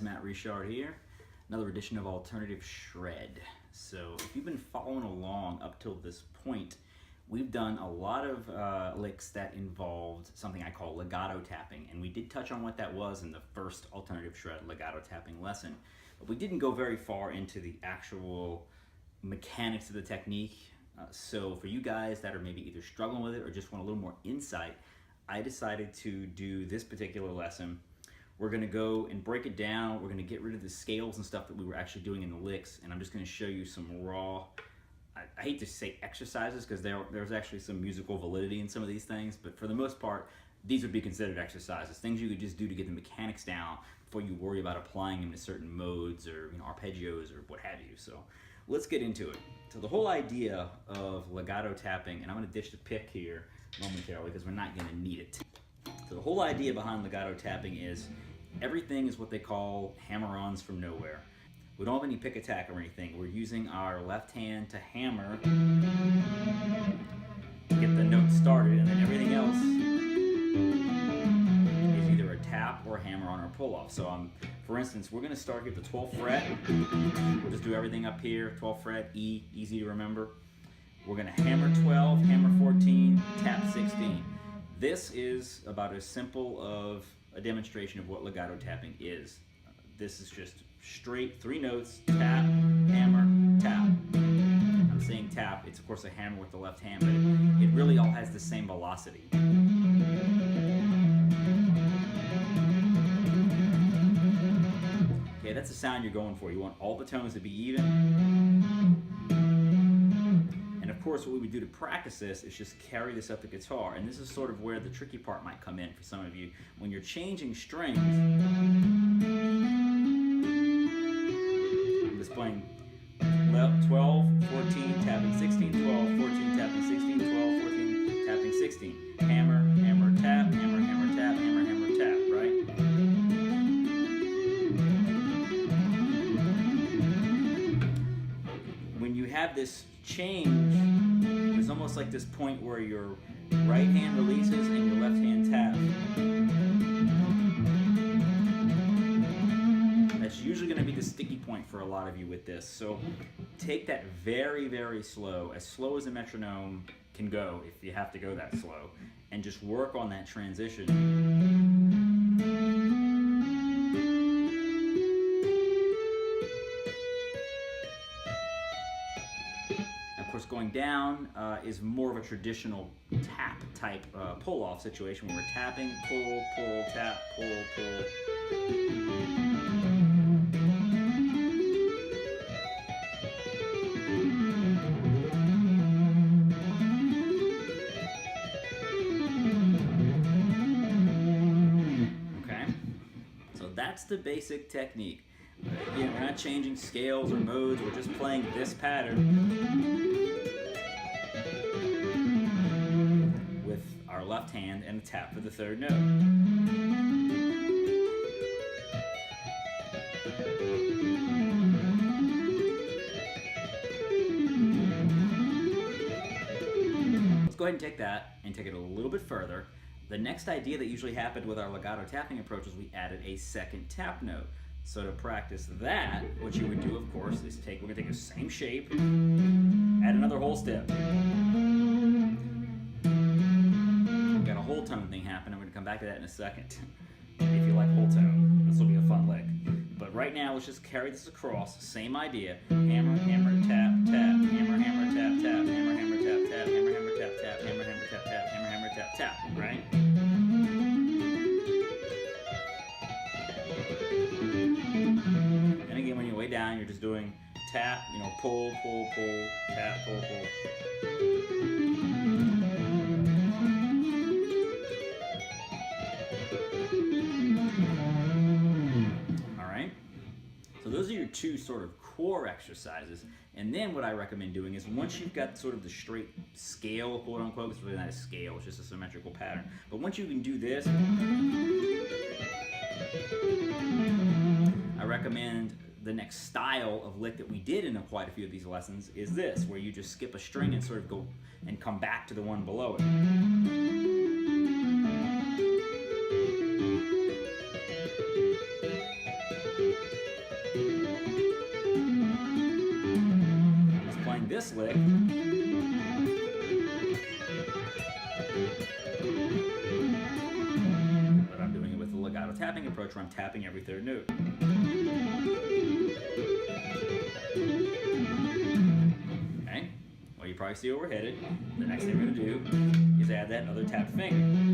Matt Richard here, another edition of Alternative Shred. So if you've been following along up till this point, we've done a lot of licks that involved something I call legato tapping, and we did touch on what that was in the first Alternative Shred legato tapping lesson, but we didn't go very far into the actual mechanics of the technique. So for you guys that are maybe either struggling with it or just want a little more insight, I decided to do this particular lesson. We're going to go and break it down. We're going to get rid of the scales and stuff that we were actually doing in the licks, and I'm just going to show you some raw, I hate to say exercises because there's actually some musical validity in some of these things, but for the most part, these would be considered exercises, things you could just do to get the mechanics down before you worry about applying them to certain modes or arpeggios or what have you. So let's get into it. So the whole idea of legato tapping, and I'm going to ditch the pick here momentarily because we're not going to need it. So the whole idea behind legato tapping is everything is what they call hammer-ons from nowhere. We don't have any pick attack or anything. We're using our left hand to hammer to get the note started, and then everything else is either a tap or a hammer-on or pull-off. So for instance, we're going to start here at the 12th fret. We'll just do everything up here. 12th fret, E, easy to remember. We're going to hammer 12, hammer 14, tap 16. This is about as simple of a demonstration of what legato tapping is. This is just straight 3 notes, tap, hammer, tap. I'm saying tap, it's of course a hammer with the left hand, but it really all has the same velocity. Okay, that's the sound you're going for. You want all the tones to be even. And of course, what we would do to practice this is just carry this up the guitar. And this is sort of where the tricky part might come in for some of you. When you're changing strings, I'm just playing 12, 14, tapping 16, 12, 14, tapping 16, 12, 14, tapping 16. Hammer, hammer, tap, hammer, hammer, tap, hammer, hammer, tap, right? When you have this change, there's almost like this point where your right hand releases and your left hand taps. That's usually going to be the sticky point for a lot of you with this. So take that very, very slow as a metronome can go if you have to go that slow, and just work on that transition. Going down is more of a traditional tap type pull-off situation where we're tapping, pull, pull, tap, pull, pull. Okay, so that's the basic technique. Again, we're not changing scales or modes, we're just playing this pattern with our left hand and a tap for the third note. Let's go ahead and take that and take it a little bit further. The next idea that usually happened with our legato tapping approach was we added a second tap note. So to practice that, what you would do, of course, is we're going to take the same shape, add another whole step. We've got a whole tone thing happening. We're going to come back to that in a second. If you like whole tone, this will be a fun lick. But right now, let's just carry this across. Same idea. Hammer, hammer, tap, tap, hammer, hammer, tap, tap, hammer, hammer, tap, tap, hammer, hammer, tap, tap, hammer, hammer, tap, tap, hammer, hammer, tap, tap, right? And again, when you're way down, you're just doing tap, pull, pull, pull, tap, pull, pull. All right. So those are your 2 sort of core exercises. And then what I recommend doing is once you've got sort of the straight scale, quote unquote, it's really not a scale, it's just a symmetrical pattern. But once you can do this, I recommend the next style of lick that we did in quite a few of these lessons is this, where you just skip a string and sort of go and come back to the one below it. approach where I'm tapping every third note. Okay, well you probably see where we're headed. The next thing we're going to do is add that other tapped finger.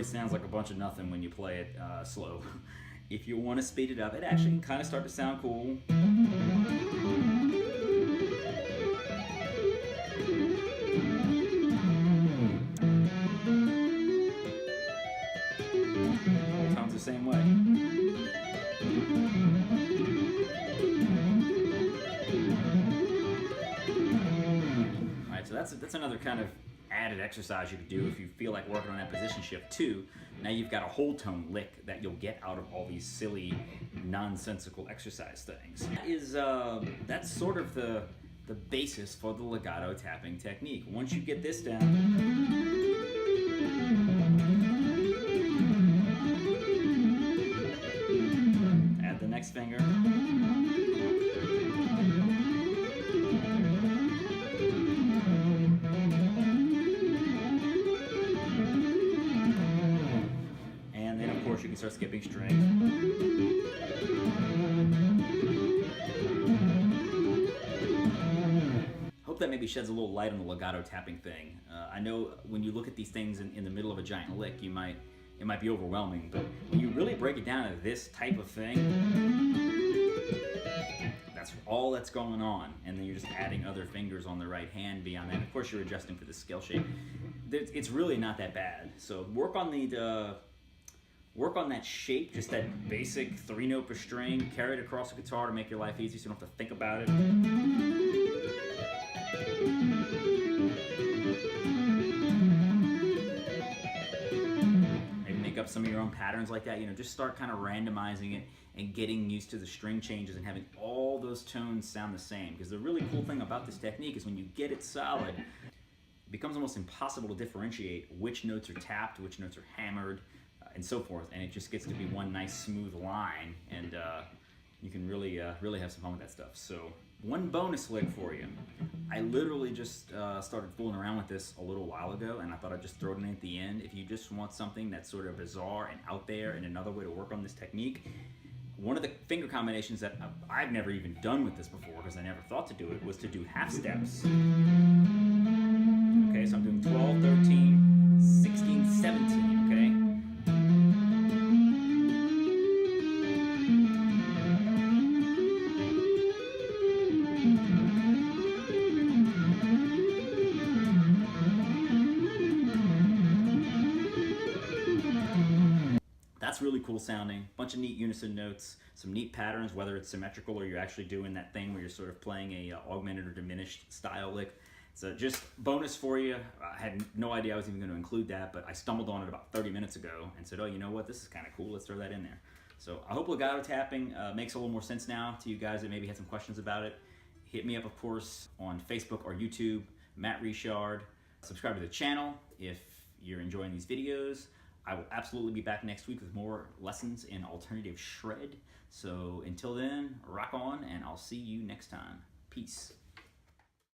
Sounds like a bunch of nothing when you play it slow. If you want to speed it up, it actually can kind of start to sound cool. Sounds the same way. All right, so that's another kind of added exercise you could do if you feel like working on that position shift too. Now you've got a whole tone lick that you'll get out of all these silly, nonsensical exercise things. That's sort of the basis for the legato tapping technique. Once you get this down, add the next finger. You can start skipping strings. Hope that maybe sheds a little light on the legato tapping thing. I know when you look at these things in the middle of a giant lick, it might be overwhelming, but when you really break it down to this type of thing, that's all that's going on, and then you're just adding other fingers on the right hand beyond that. Of course, you're adjusting for the scale shape. It's really not that bad. So work on that shape, just that basic 3-note per string, carry it across the guitar to make your life easy so you don't have to think about it. Maybe make up some of your own patterns like that, just start kind of randomizing it and getting used to the string changes and having all those tones sound the same. Because the really cool thing about this technique is when you get it solid, it becomes almost impossible to differentiate which notes are tapped, which notes are hammered, and so forth, and it just gets to be one nice smooth line, and you can really have some fun with that stuff. So one bonus lick for you. I literally just started fooling around with this a little while ago, and I thought I'd just throw it in at the end. If you just want something that's sort of bizarre and out there and another way to work on this technique, one of the finger combinations that I've never even done with this before, because I never thought to do it, was to do half steps. Okay, so I'm doing 12, 13, 16, 17, okay? That's really cool sounding. Bunch of neat unison notes, some neat patterns, whether it's symmetrical or you're actually doing that thing where you're sort of playing a augmented or diminished style lick. So just bonus for you. I had no idea I was even going to include that, but I stumbled on it about 30 minutes ago and said, oh, you know what, this is kind of cool, let's throw that in there. So I hope legato tapping makes a little more sense now to you guys that maybe had some questions about it. Hit me up, of course, on Facebook or YouTube, Matt Richard. Subscribe to the channel if you're enjoying these videos. I will absolutely be back next week with more lessons in alternative shred. So until then, rock on, and I'll see you next time. Peace.